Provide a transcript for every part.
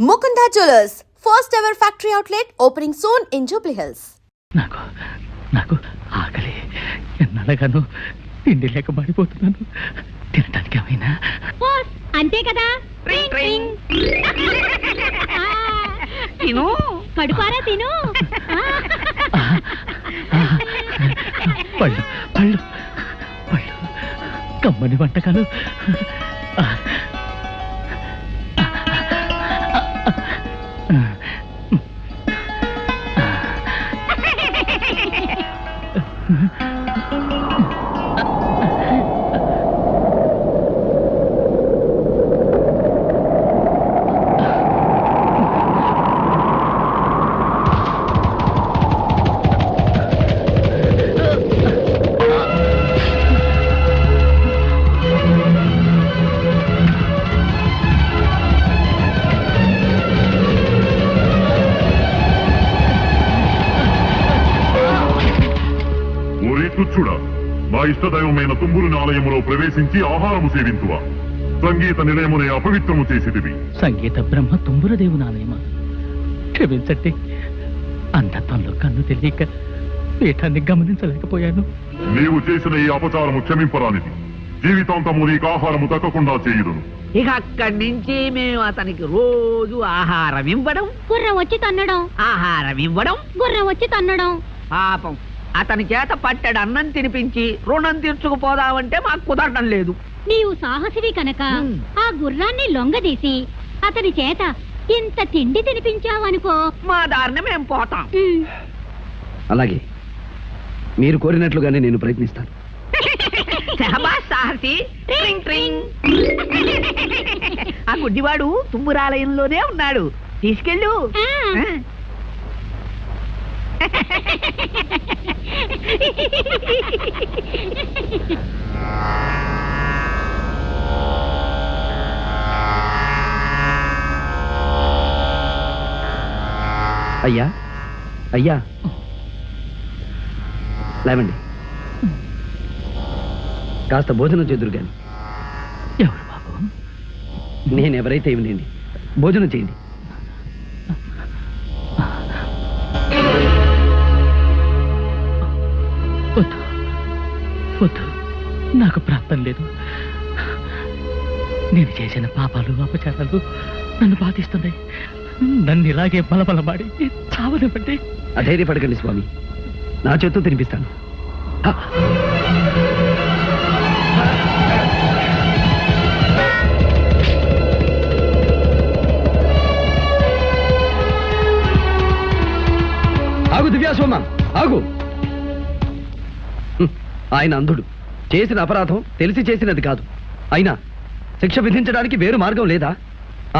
Mukunda Jewellers, first ever factory outlet opening soon in Jubilee Hills. నాకు ఆకలి ఎన్నడగాను తిండి లేక పడిపోతున్నాను. తినడానికి ఏమైనా అంతే కదా. తిను కడుపారా తిను. పళ్ళు పళ్ళు పళ్ళు కమ్మని వంటకాలు. తుచ్చుడా, నా ఇష్టదైవమైన తుంబురుని ఆలయములో ప్రవేశించి ఆహారము సేవింతువా? సంగీత నిలయమునే అపవిత్రము చేసిదివి. సంగీత బ్రహ్మ తుంబురదేవుని ఆలయమా? క్షమించండి, అంధత్వంలో కన్ను తెలియక పీఠాన్ని గమనించలేకపోయాను. నీవు చేసిన ఈ అపచారము క్షమింపరానిది. జీవితాంతము నీకు ఆహారము తక్కకుండా చేయుదును. ఇక అక్కడి నుంచి మేము అతనికి రోజు ఆహారం ఇవ్వడం, గుర్రం వచ్చి తన్నడం, ఆహారం ఇవ్వడం, గుర్రం వచ్చి తన్నడం. పాపం అతని చేత పట్టెడు అన్నం తినిపించి రుణం తీర్చుకుపోదామంటే మాకు కుదరడం లేదు. నీవు సాహసివి కనుక ఆ గుర్రాన్ని లొంగదీసి అతని చేత ఇంత తిండి తినిపించావనుకో, మా దారిని మేము పోతాం. అలాగే మీరు కోరినట్లుగానే నేను ప్రయత్నిస్తాను. శహబాజ్ సాహసి. ట్రింగ్ ట్రింగ్. ఆ గుడ్డివాడు తుంబురాలయంలోనే ఉన్నాడు, తీసుకెళ్ళు. అయ్యా అయ్యా లేవండి, కాస్త భోజనం చేదురు గాని. ఎవరు బాబు? నేనెవరైతే ఏమిటండి, భోజనం చేయండి. వద్దు వద్దు, నాకు ప్రాప్తం లేదు. నేను చేసిన పాపాలు అపచారాలు నన్ను బాధిస్తున్నాయి. నన్ను ఇలాగే బలబలమాడి చావనివ్వండి. అధైర్యపడకండి స్వామి, నా చేత్తో తినిపిస్తాను. ఆగు దివ్యాసోమ, ఆగు. ఆయన అంధుడు, చేసిన అపరాధం తెలిసి చేసినది కాదు. అయినా శిక్ష విధించడానికి వేరు మార్గం లేదా?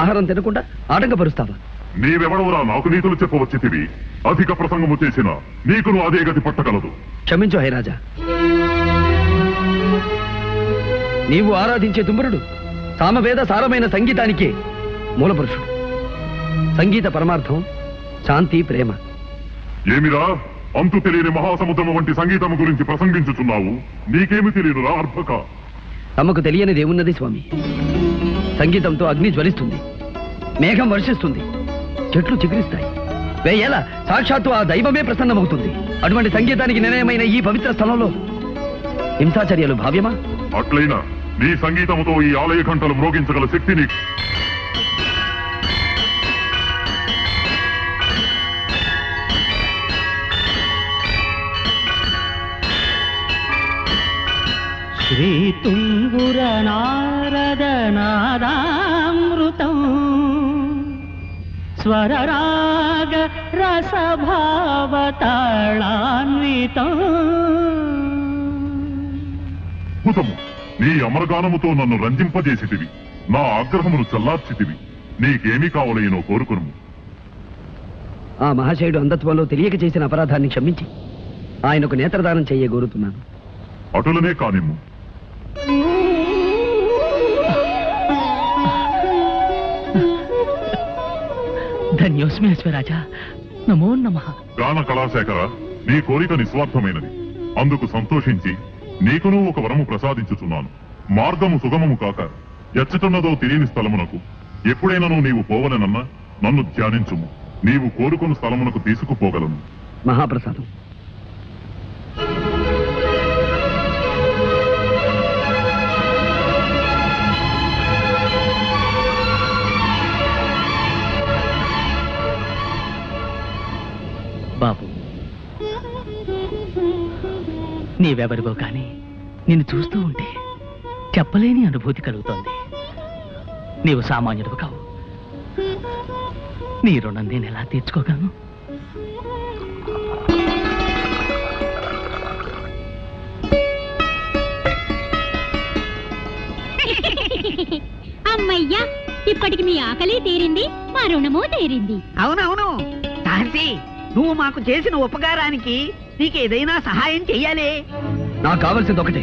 ఆహారం తినకుండా ఆటంకపరుస్తావా? నీవెవడవురా నాకు నీతులు చెప్పవచ్చితివి? అధిక ప్రసంగము చేసిన నీకును అదే గతి పట్టగలదు. క్షమించు హైరాజా, నీవు ఆరాధించే తుంబురుడు సామవేద సారమైన సంగీతానికే మూలపురుషుడు. సంగీత పరమార్థం శాంతి, ప్రేమ. ఏమిరా, అంతు తెలియని మహాసముద్రము వంటి సంగీతము గురించి ప్రసంగించుచున్నావు? నీకేమి తెలియనురా అర్భక? తమకు తెలియనిది ఏమున్నది స్వామి? సంగీతంతో అగ్ని జ్వలిస్తుంది, మేఘం వర్షిస్తుంది, చెట్లు చిగురిస్తాయి, వేయేలా సాక్షాత్తు ఆ దైవమే ప్రసన్నమవుతుంది. అటువంటి సంగీతానికి నిలయమైన ఈ పవిత్ర స్థలంలో హింసాచర్యలు భావ్యమా? అట్లయినా నీ సంగీతముతో ఈ ఆలయ ఘంటలు మ్రోగించగల శక్తి నీకు. శ్రీ తుంగుర నారద నాదామృతం స్వరరాగ రసభావతాళాన్వితం. అద్భుతము, నీ అమరగానముతో నన్ను రంజింపజేసితివి, నా ఆగ్రహమును చల్లార్చితివి. నీకేమి కావలేనో కోరుకును. ఆ మహాశయుడు అంధత్వంలో తెలియక చేసిన అపరాధాన్ని క్షమించి ఆయనకు నేత్రదానం చెయ్య కోరుతున్నాను. అటులనే కానిమ్ము. ధన్యోస్మి అశ్వరాజా, నమో నమః. గాన కళాశేఖర, నీ కోరిక నిస్వార్థమైనది. అందుకు సంతోషించి నీకును ఒక వరము ప్రసాదించుచున్నాను. మార్గము సుగమము కాక ఎచ్చటున్నదో తెలియని స్థలమునకు ఎప్పుడైనా నీవు పోవలనన్నా నన్ను ధ్యానించుము. నీవు కోరుకున్న స్థలమునకు తీసుకుపోగలను. మహాప్రసాదం. బాబు, నీవెవరివో కానీ నిన్ను చూస్తూ ఉంటే చెప్పలేని అనుభూతి కలుగుతోంది. నీవు సామాన్యుడు కావు. నీ రుణం నేను ఎలా తీర్చుకోగలను? అమ్మయ్యా, ఇప్పటికి మీ ఆకలి తీరింది, మా రుణము తీరింది. అవునవును తాసి, నువ్వు మాకు చేసిన ఉపకారానికి నీకేదైనా సహాయం చెయ్యాలి. నాకు కావాల్సింది ఒకటే,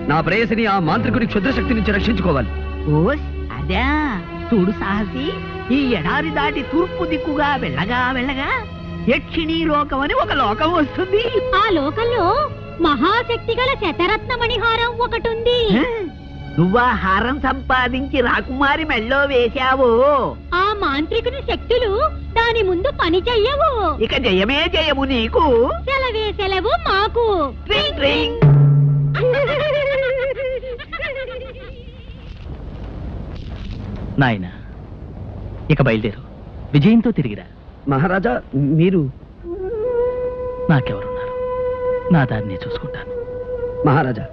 నా ప్రేయసిని ఆ మాంత్రికుడి క్షుద్రశక్తి నుంచి రక్షించుకోవాలి. ఓస్ అదా, చూడు సాహసి, ఈ ఎడారి దాటి తూర్పు దిక్కుగా వెళ్ళగా వెళ్ళగా యక్షిణీ లోకం అని ఒక లోకం వస్తుంది. ఆ లోకంలో మహాశక్తి గల శతరత్నమణిహారం ఒకటుంది. నువ్వా హారం సంపాదించి రాకుమారి మెళ్ళో వేశావు. ఆ మాంత్రికుని శక్తులు దాని ముందు పని చెయ్యవు. ఇక జయమే జయము నీకు. సెలవే సెలవు మాకు. ట్రింగ్ ట్రింగ్. నాయనా, ఇక బయలుదేరు. విజయంతో తిరిగిరా. మహారాజా, మీరు? నాకెవరున్నారు? నా దారిని చూసుకుంటాను. మహారాజా,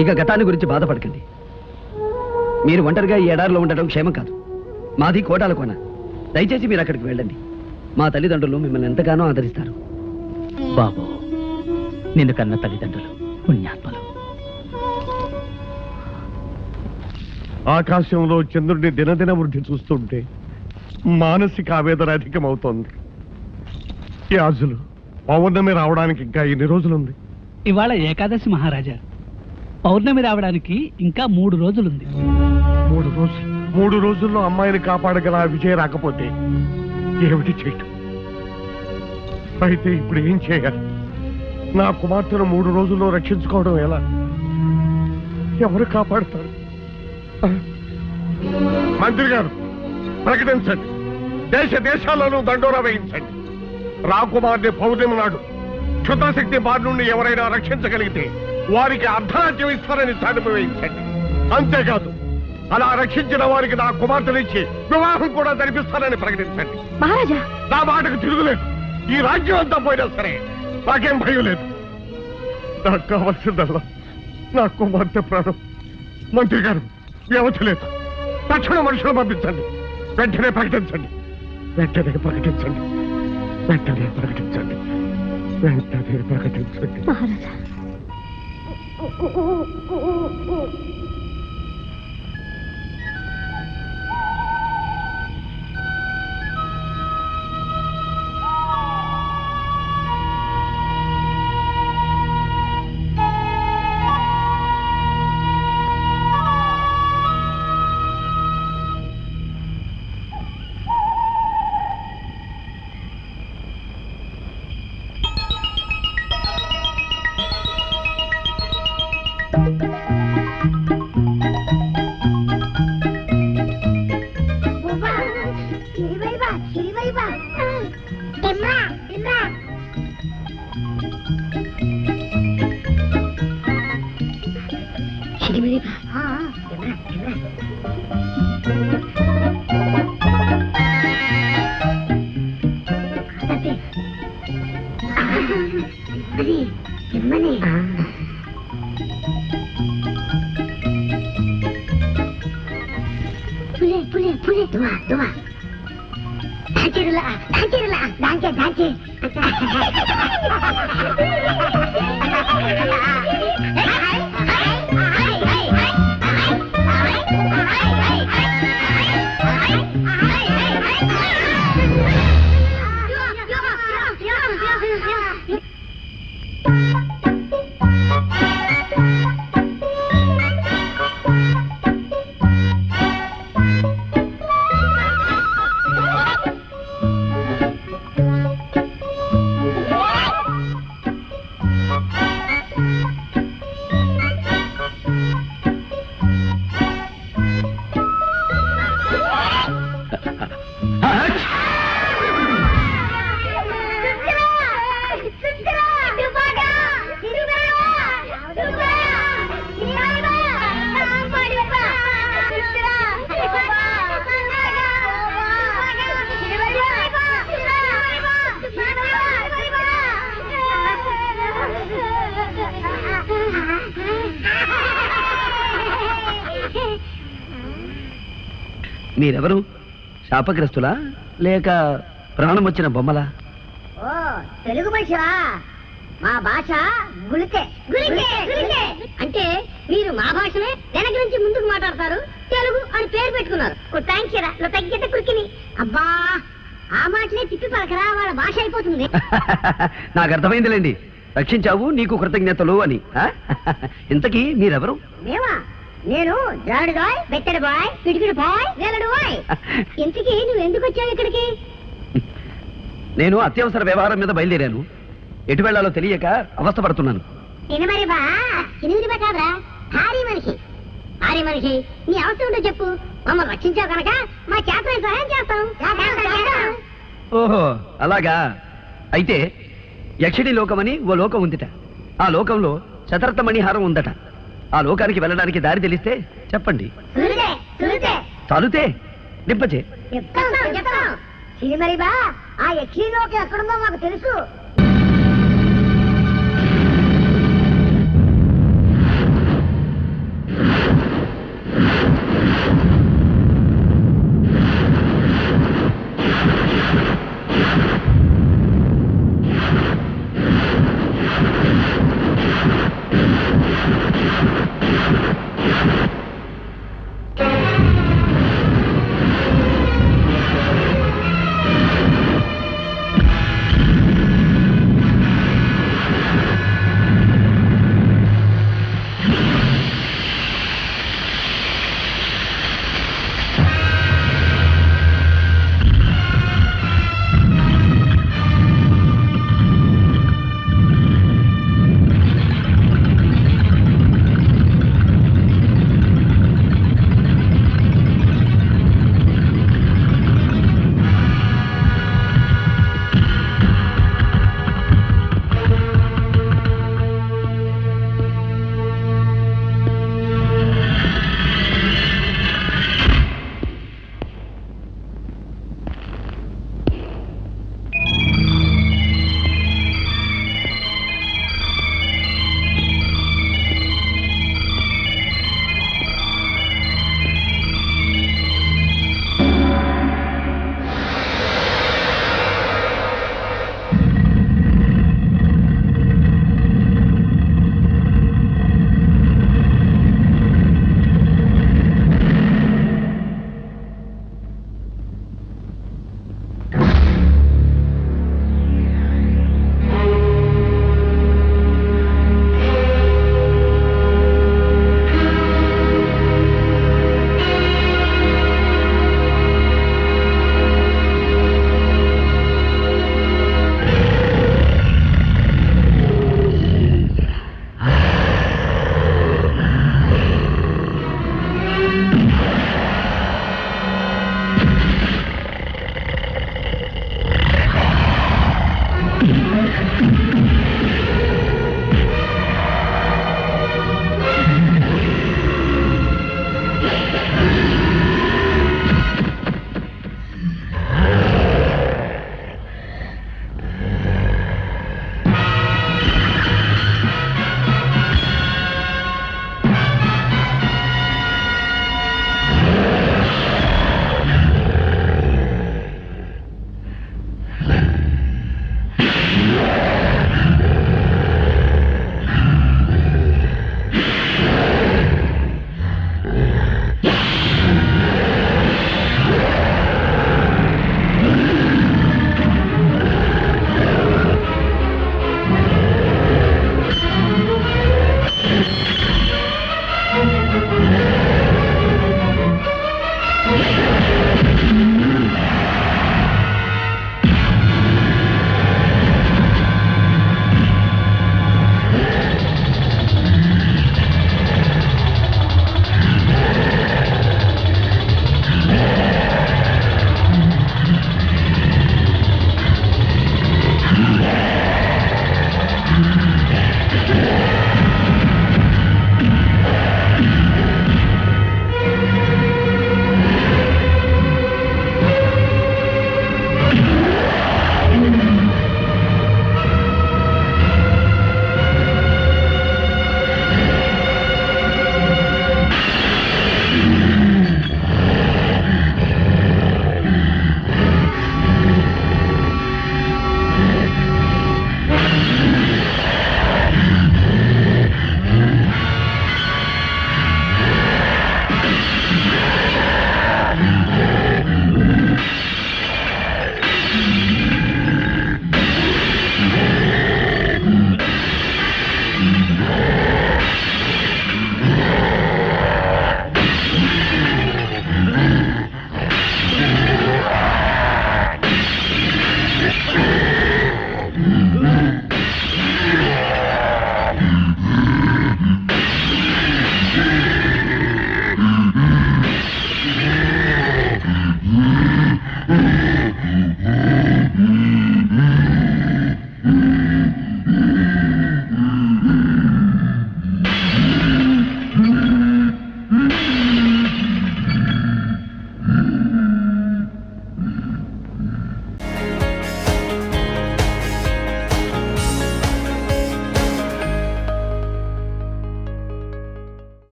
ఇక గతాన్ని గురించి బాధపడకండి. మీరు ఒంటరిగా ఈ ఎడారిలో ఉండడం క్షేమం కాదు. మాది కోటాల కోన. దయచేసి మీరు అక్కడికి వెళ్ళండి. మా తల్లిదండ్రులు మిమ్మల్ని ఎంతగానో ఆదరిస్తారు. బాబు, నిన్ను కన్న తల్లిదండ్రులు పుణ్యాత్మలు. ఆకాశంలో చంద్రుడిని దినదిన వృద్ధి చూస్తుంటే మానసిక ఆవేదన అధికమవుతోంది. ఈ ఆజులు పౌర్ణమి రావడానికి ఇంకా ఎన్ని రోజులుంది? ఇవాళ ఏకాదశి మహారాజా. పౌర్ణమి రావడానికి ఇంకా 3 రోజులుంది. 3 రోజులు? 3 రోజుల్లో అమ్మాయిని కాపాడగల ఆ విజయ రాకపోతే ఏమిటి చేయటం? అయితే ఇప్పుడు ఏం చేయాలి? నా కుమార్తెను 3 రోజుల్లో రక్షించుకోవడం ఎలా? ఎవరు కాపాడతారు? మంత్రి గారు, ప్రకటించండి. దేశ దేశాలను దండోరా వేయించండి. రాకుమార్ని పౌర్ణమి నాడు క్షుద్రశక్తి బారి నుండి ఎవరైనా రక్షించగలిగితే వారికి అర్ధరాజ్యం ఇస్తారని చాటింపు వేయించండి. అంతేకాదు, అలా రక్షించిన వారికి నా కుమార్తెనిచ్చి వివాహం కూడా జరిపిస్తారని ప్రకటించండి. మహారాజా, నా మాటకు తిరుగులేదు. ఈ రాజ్యం అంతా పోయినా సరే నాకేం భయం లేదు. నాకు కావాల్సిందల్లా నా కుమార్తె ప్రాణం. మంత్రి గారు, వ్యవధి లేదు. తక్షణ మనుషులు పంపించండి. వెంటనే ప్రకటించండి. వెంటనే ప్రకటించండి. వెంటనే ప్రకటించండి. వెంటనే ప్రకటించండి. మహారాజా. మీరెవరు? శాపగ్రస్తులా లేక ప్రాణం వచ్చిన బొమ్మలా? ఓ తెలుగు మనిషివా? మా భాష గుళికే గుళికే గుళికే అంటే మీరు మా భాషనే వెనక నుంచి ముందుకు మాట్లాడతారు, తెలుగు అని పేరు పెట్టుకున్నారు. థ్యాంక్స్ రా, నువ్వు తగ్గితే కురికిని. అబ్బా ఆ మాటలే తిప్పి పలకరా, వాళ్ళ భాష అయిపోతుంది. నాకు అర్థమైందిలేండి, రక్షించావు నీకు కృతజ్ఞతలు అని. ఇంతకీ మీరెవరు? మేమా? నేను జాడు బాయ్, బెత్తడి బాయ్, పిడికిడి బాయ్, వేలడు బాయ్. ఇంతకీ నువ్వు ఎందుకు వచ్చావు ఇక్కడికి? నేను అత్యవసర వ్యవహారం మీద బయలుదేరాను. ఎటు వెళ్లాలో తెలియక అవస్థపడుతున్నాను. తినమరి బా, తినిమిది కాదురా, భారీ మనిషి. భారీ మనిషి, నీ అవసరం ఉంటే చెప్పు, మమ్మల్ని రక్షించావు కనుక మా చేతనైన సహాయం చేస్తాం. ఓహో అలాగా. అయితే యక్షిణి లోకమని ఓ లోకం ఉందిట. ఆ లోకంలో శతరత్న మణిహారం ఉందట. ఆ లోకానికి వెళ్ళడానికి దారి తెలిస్తే చెప్పండి. సురితే సురితే చాలుతే నింపచే చెప్తాం చెప్తాం. తినిమరి బా, ఆ యక్షిలోకి ఎక్కడుందో మాకు తెలుసు.